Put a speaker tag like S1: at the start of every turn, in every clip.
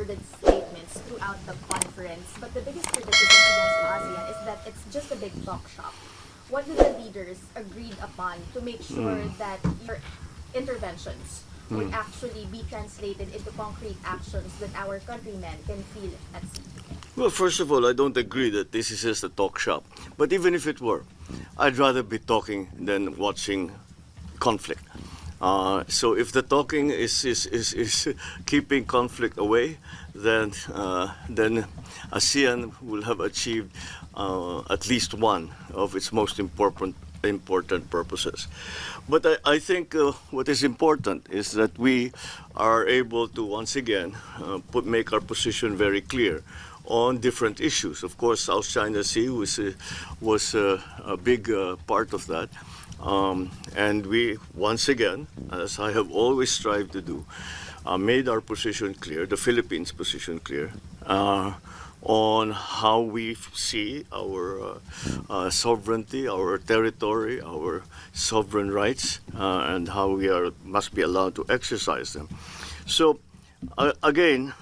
S1: worded statements throughout the conference, but the biggest criticism against ASEAN is that it's just a big talk shop. What do the leaders agreed upon to make sure that your interventions would actually be translated into concrete actions that our countrymen can feel at sea?
S2: Well, first of all, I don't agree that this is just a talk shop. But even if it were, I'd rather be talking than watching conflict. So if the talking is keeping conflict away, then ASEAN will have achieved at least one of its most important purposes. But I think what is important is that we are able to once again make our position very clear on different issues. Of course, South China Sea was a big part of that. And we, once again, as I have always strived to do, made our position clear, the Philippines' position clear, on how we see our sovereignty, our territory, our sovereign rights, and how we must be allowed to exercise them. So, again,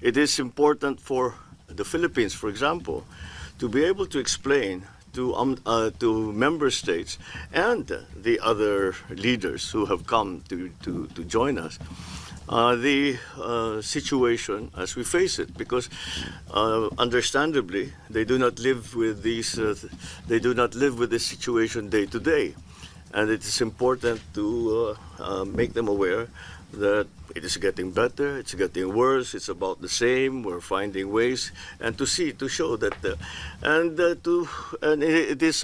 S2: it is important for the Philippines, for example, to be able to explain to member states and the other leaders who have come to join us the situation as we face it, because understandably they do not live with this situation day to day, and it is important to make them aware that it is getting better, it's getting worse, it's about the same, we're finding ways, and to show that,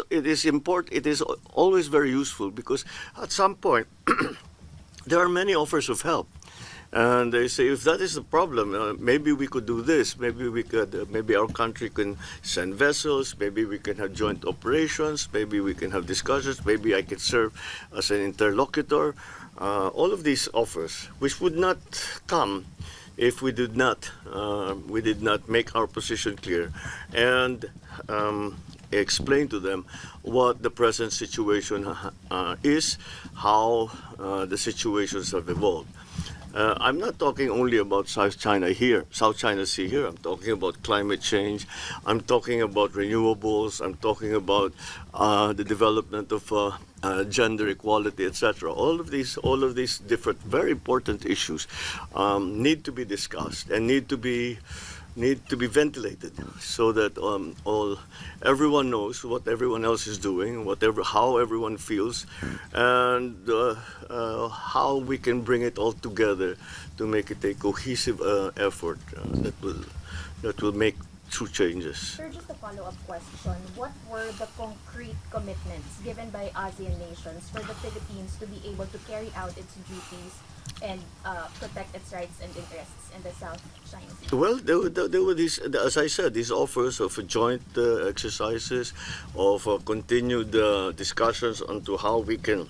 S2: it is important, it is always very useful, because at some point there are many offers of help. And they say, if that is the problem, maybe we could do this. Maybe our country can send vessels. Maybe we can have joint operations. Maybe we can have discussions. Maybe I can serve as an interlocutor. All of these offers, which would not come if we did not make our position clear and explain to them what the present situation is, how the situations have evolved. I'm not talking only about South China Sea here. I'm talking about climate change. I'm talking about renewables. I'm talking about the development of gender equality, etc. All of these different, very important issues need to be discussed and need to be ventilated, so that everyone knows what everyone else is doing, how everyone feels, and how we can bring it all together to make it a cohesive effort that will make true changes.
S1: Sir, just a follow-up question. What were the concrete commitments given by ASEAN nations for the Philippines to be able to carry out its duties and protect its rights and interests in the South China Sea?
S2: Well, there were these, as I said, these offers of joint exercises, of continued discussions onto how we can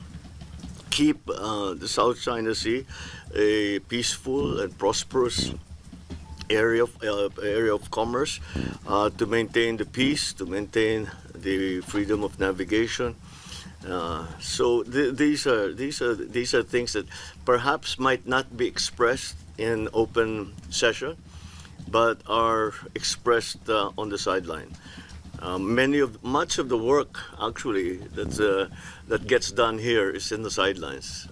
S2: keep the South China Sea a peaceful and prosperous area of commerce, to maintain the peace, to maintain the freedom of navigation. So these are things that perhaps might not be expressed in open session, but are expressed on the sideline. Much of the work actually that gets done here is in the sidelines,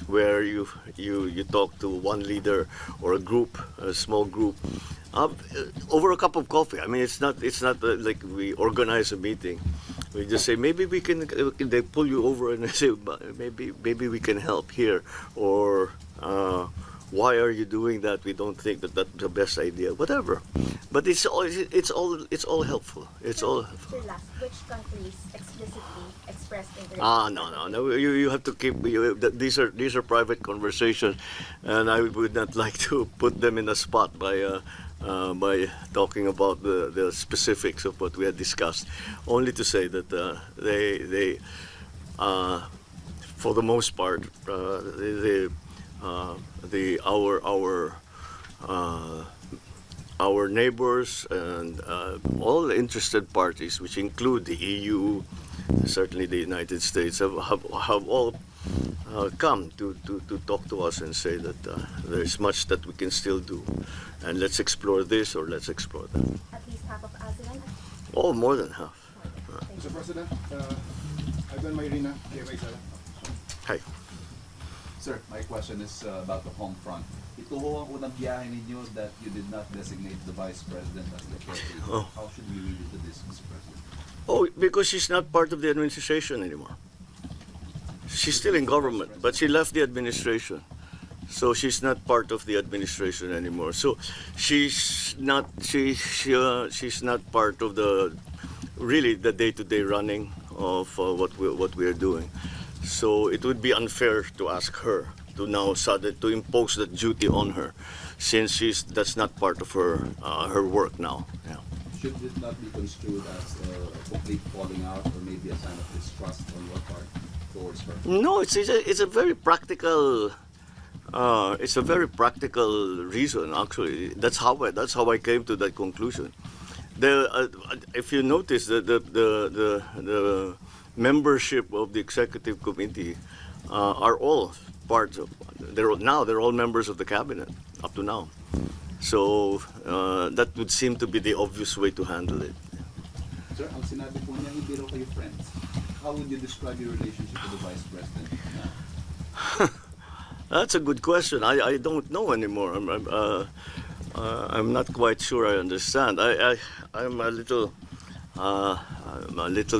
S2: where you talk to one leader or a small group, over a cup of coffee. I mean, it's not like we organize a meeting. We just say, maybe we can. They pull you over and they say, maybe we can help here, or why are you doing that? We don't think that that's the best idea. Whatever, but it's all helpful. It's all helpful.
S1: Sir, last, which countries explicitly expressed interest?
S2: No. You have to keep. These are private conversations, and I would not like to put them in a spot by talking about the specifics of what we had discussed. Only to say that they for the most part, our neighbors and all interested parties, which include the EU, certainly the United States, have all come to talk to us and say that there's much that we can still do, and let's explore this or let's explore that.
S1: At least half of ASEAN?
S2: Oh, more than half.
S1: Thank
S3: Mr.
S1: you.
S3: President, Ivan Mayrina, KY Sara.
S2: Hi.
S4: Sir, my question is about the home front. Ito ho ang unang biyahe ninyo that you did not designate the Vice President as the caretaker.
S2: Oh.
S4: How should we read into this, Mr. President?
S2: Oh, because she's not part of the administration anymore. She's still in government, but she left the administration. So she's not part of the administration anymore. So she's not she's not part of the really the day-to-day running of what we are doing. So it would be unfair to ask her to now to impose that duty on her, since that's not part of her work now. Yeah.
S4: Should this not be construed as a complete falling out or maybe a sign of distrust on your part towards her?
S2: No, it's a very practical. It's a very practical reason, actually. That's how I came to that conclusion. If you notice, the membership of the executive committee are all parts of. They're all members of the cabinet up to now. So that would seem to be the obvious way to handle it.
S4: Sir, ang sinabi po niya, hindi raw kayo friends. How would you describe your relationship with the Vice President now?
S2: That's a good question. I don't know anymore. I'm not quite sure I understand. I'm a little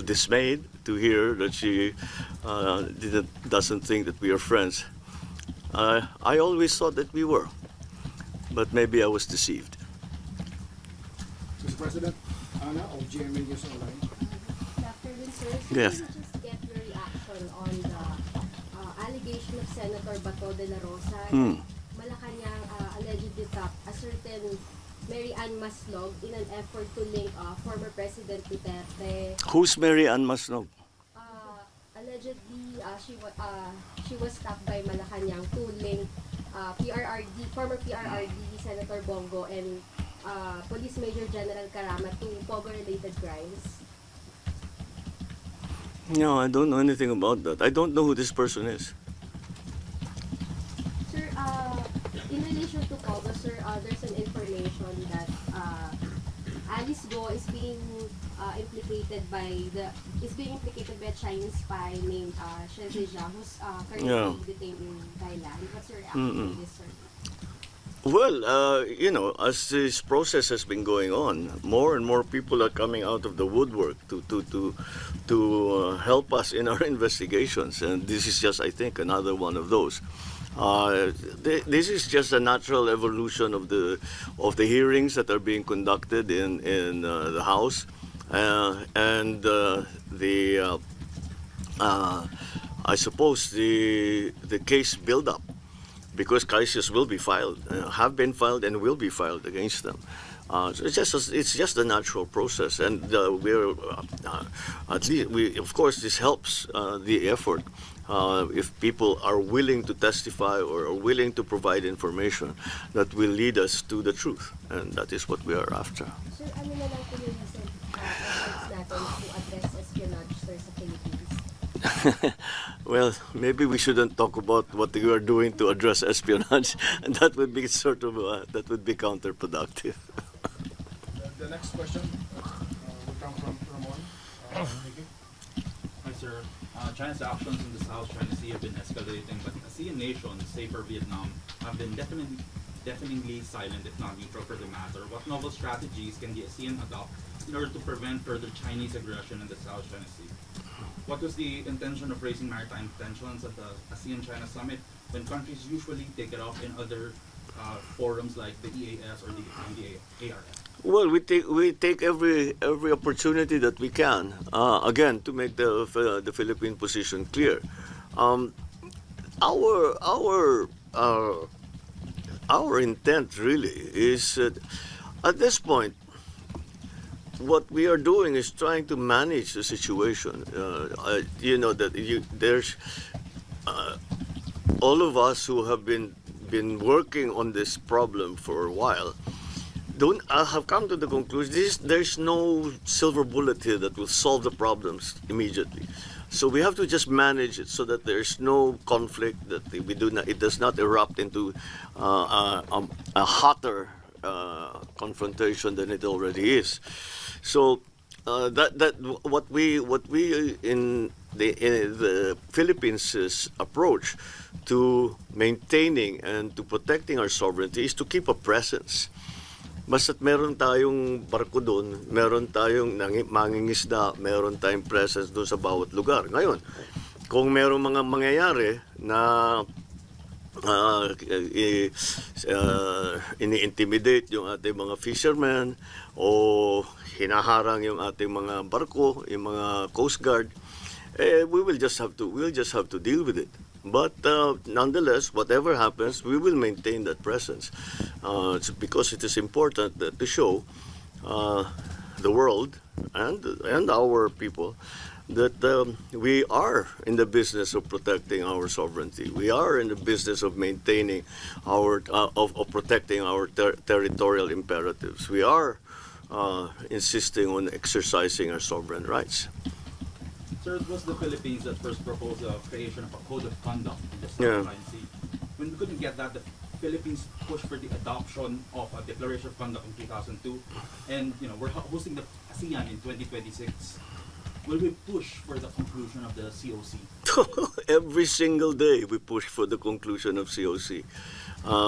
S2: dismayed to hear that she doesn't think that we are friends. I always thought that we were, but maybe I was deceived.
S3: Mr. President, Ana of GMA News Online.
S5: Good afternoon, sir. So
S2: Yes.
S5: can we just get your reaction on the allegation of Senator Bato de la Rosa that Malacanang allegedly tapped a certain Mary Ann Maslog in an effort to link former President Duterte.
S2: Who's Mary Ann Masnog?
S5: Allegedly, she was tapped by Malacanang to link former PRRD Senator Bongo and Police Major General Carama to Pogo-related crimes.
S2: No, I don't know anything about that. I don't know who this person is.
S5: Sir, in relation to Pogo, sir, there's an information that Alice Go is being implicated by a Chinese spy named Shen Zhejiang, who's currently detained in Thailand. What's your reaction to this, sir?
S2: Well, as this process has been going on, more and more people are coming out of the woodwork to help us in our investigations, and this is just, I think, another one of those. This is just a natural evolution of the hearings that are being conducted in the House, and I suppose the case build-up. Because cases will be filed, have been filed, and will be filed against them. So it's just a natural process, and we're at least of course this helps the effort. If people are willing to testify or are willing to provide information that will lead us to the truth, and that is what we are after.
S5: Sir, ano na lang po yung recent efforts natin to address espionage, sir, sa Philippines?
S2: Well, maybe we shouldn't talk about what you are doing to address espionage, and that would be counterproductive.
S3: The next question will come from Ramon. Nikki.
S6: Hi, sir. China's actions in the South China Sea have been escalating, but ASEAN nations, say for Vietnam, have been deafeningly silent, if not neutral, for the matter. What novel strategies can the ASEAN adopt in order to prevent further Chinese aggression in the South China Sea? What was the intention of raising maritime tensions at the ASEAN-China Summit when countries usually take it up in other forums like the EAS or the ARF?
S2: Well, we take every opportunity that we can, again, to make the Philippine position clear. Our intent really is at this point. What we are doing is trying to manage the situation. There's all of us who have been working on this problem for a while. Have come to the conclusion there's no silver bullet here that will solve the problems immediately. So we have to just manage it so that there's no conflict, that it does not erupt into a hotter confrontation than it already is. So what we in the Philippines' approach to maintaining and to protecting our sovereignty is to keep a presence. Basta't meron tayong barko doon, meron tayong mangingisda, meron tayong presence doon sa bawat lugar. Ngayon, kung meron mga mangyayari na ini-intimidate yung ating mga fishermen o hinaharang yung ating mga barko, yung mga Coast Guard, we'll just have to deal with it. But nonetheless, whatever happens, we will maintain that presence. It's because it is important to show the world and our people that we are in the business of protecting our sovereignty. We are in the business of maintaining of protecting our territorial imperatives. We are insisting on exercising our sovereign rights.
S6: Sir, it was the Philippines that first proposed the creation of a code of conduct in the
S2: Yeah.
S6: South China Sea. When we couldn't get that, the Philippines pushed for the adoption of a declaration of conduct in 2002, and we're hosting the ASEAN in 2026. Will we push for the conclusion of the COC?
S2: Every single day we push for the conclusion of COC,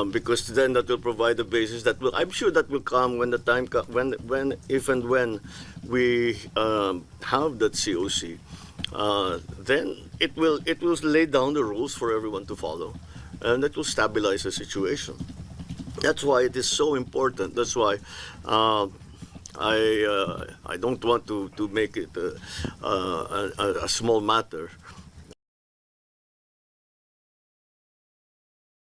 S2: because then that will provide the basis that will, I'm sure that will come when the time when if and when we have that COC. Then it will lay down the rules for everyone to follow, and that will stabilize the situation. That's why it is so important. That's why I don't want to make it a small matter